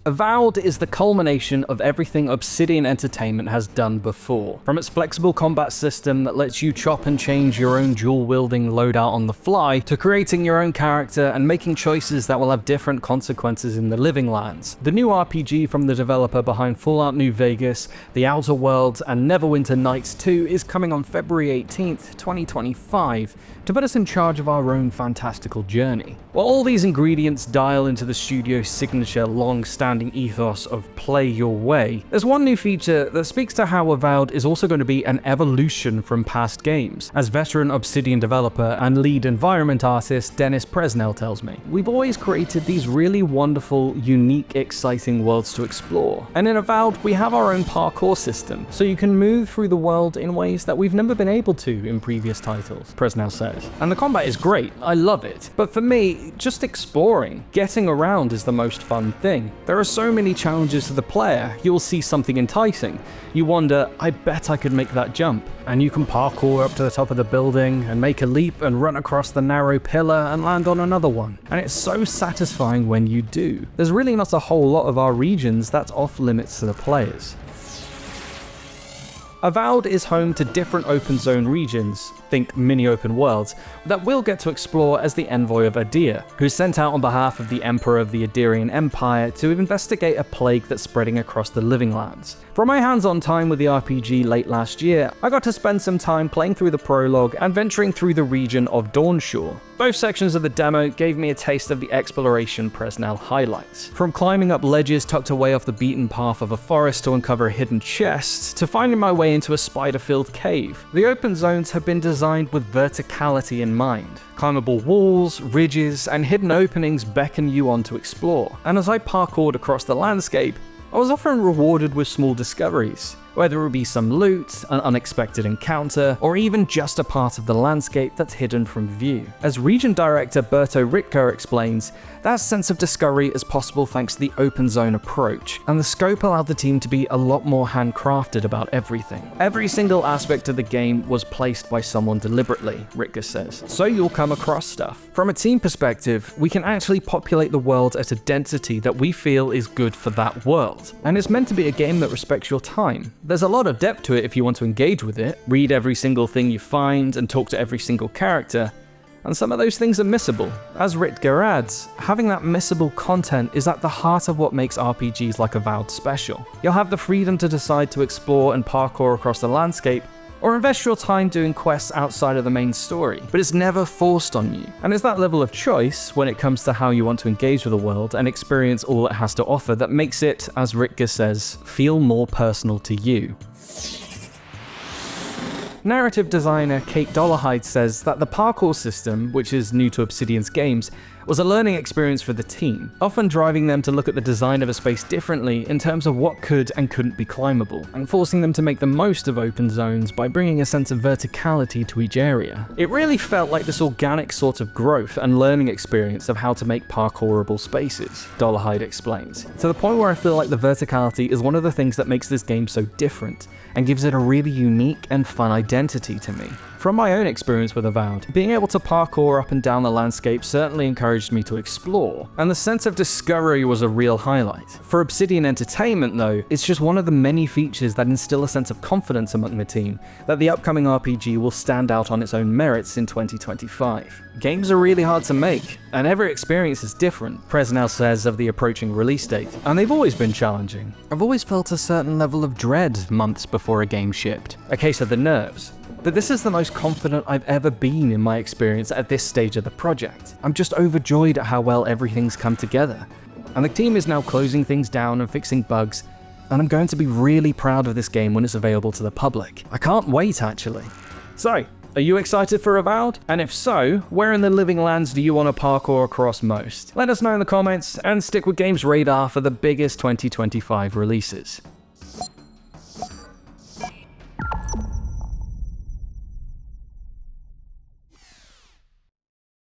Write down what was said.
Avowed is the culmination of everything Obsidian Entertainment has done before. From its flexible combat system that lets you chop and change your own dual-wielding loadout on the fly, to creating your own character and making choices that will have different consequences in the living lands. The new RPG from the developer behind Fallout New Vegas, The Outer Worlds, and Neverwinter Nights 2 is coming on February 18th, 2025, to put us in charge of our own fantastical journey. While all these ingredients dial into the studio's signature long-standing ethos of play your way, there's one new feature that speaks to how Avowed is also going to be an evolution from past games, as veteran Obsidian developer and lead environment artist Dennis Presnell tells me. We've always created these really wonderful, unique, exciting worlds to explore, and in Avowed we have our own parkour system, so you can move through the world in ways that we've never been able to in previous titles, Presnell says. And the combat is great, I love it, but for me, just exploring, getting around is the most fun thing. There are so many challenges to the player. You'll see something enticing, you wonder, I bet I could make that jump, and you can parkour up to the top of the building and make a leap and run across the narrow pillar and land on another one, and it's so satisfying when you do. There's really not a whole lot of our regions that's off limits to the players. Avowed is home to different open zone regions, think mini open worlds, that we'll get to explore as the envoy of Adir, who's sent out on behalf of the Emperor of the Adirian Empire to investigate a plague that's spreading across the living lands. From my hands-on time with the RPG late last year, I got to spend some time playing through the prologue and venturing through the region of Dawnshore. Both sections of the demo gave me a taste of the exploration Presnell highlights. From climbing up ledges tucked away off the beaten path of a forest to uncover a hidden chest, to finding my way into a spider-filled cave, the open zones have been designed with verticality in mind. Climbable walls, ridges, and hidden openings beckon you on to explore, and as I parkoured across the landscape, I was often rewarded with small discoveries, whether it be some loot, an unexpected encounter, or even just a part of the landscape that's hidden from view. As region director Berto Ritker explains, that sense of discovery is possible thanks to the open zone approach, and the scope allowed the team to be a lot more handcrafted about everything. Every single aspect of the game was placed by someone deliberately, Ritker says, so you'll come across stuff. From a team perspective, we can actually populate the world at a density that we feel is good for that world, and it's meant to be a game that respects your time. There's a lot of depth to it if you want to engage with it, read every single thing you find, and talk to every single character, and some of those things are missable. As Ritger adds, having that missable content is at the heart of what makes RPGs like Avowed special. You'll have the freedom to decide to explore and parkour across the landscape, or invest your time doing quests outside of the main story, but it's never forced on you. And it's that level of choice when it comes to how you want to engage with the world and experience all it has to offer that makes it, as Ritger says, feel more personal to you. Narrative designer Kate Dollarhide says that the parkour system, which is new to Obsidian's games, was a learning experience for the team, often driving them to look at the design of a space differently in terms of what could and couldn't be climbable, and forcing them to make the most of open zones by bringing a sense of verticality to each area. It really felt like this organic sort of growth and learning experience of how to make parkourable spaces, Dollarhide explains, to the point where I feel like the verticality is one of the things that makes this game so different, and gives it a really unique and fun identity to me. From my own experience with Avowed, being able to parkour up and down the landscape certainly encouraged me to explore, and the sense of discovery was a real highlight. For Obsidian Entertainment though, it's just one of the many features that instill a sense of confidence among the team that the upcoming RPG will stand out on its own merits in 2025. Games are really hard to make, and every experience is different, Presnell says of the approaching release date, and they've always been challenging. I've always felt a certain level of dread months before a game shipped, a case of the nerves. But this is the most confident I've ever been in my experience at this stage of the project. I'm just overjoyed at how well everything's come together. And the team is now closing things down and fixing bugs, and I'm going to be really proud of this game when it's available to the public. I can't wait, actually. So, are you excited for Avowed? And if so, where in the living lands do you want to parkour across most? Let us know in the comments, and stick with GamesRadar for the biggest 2025 releases.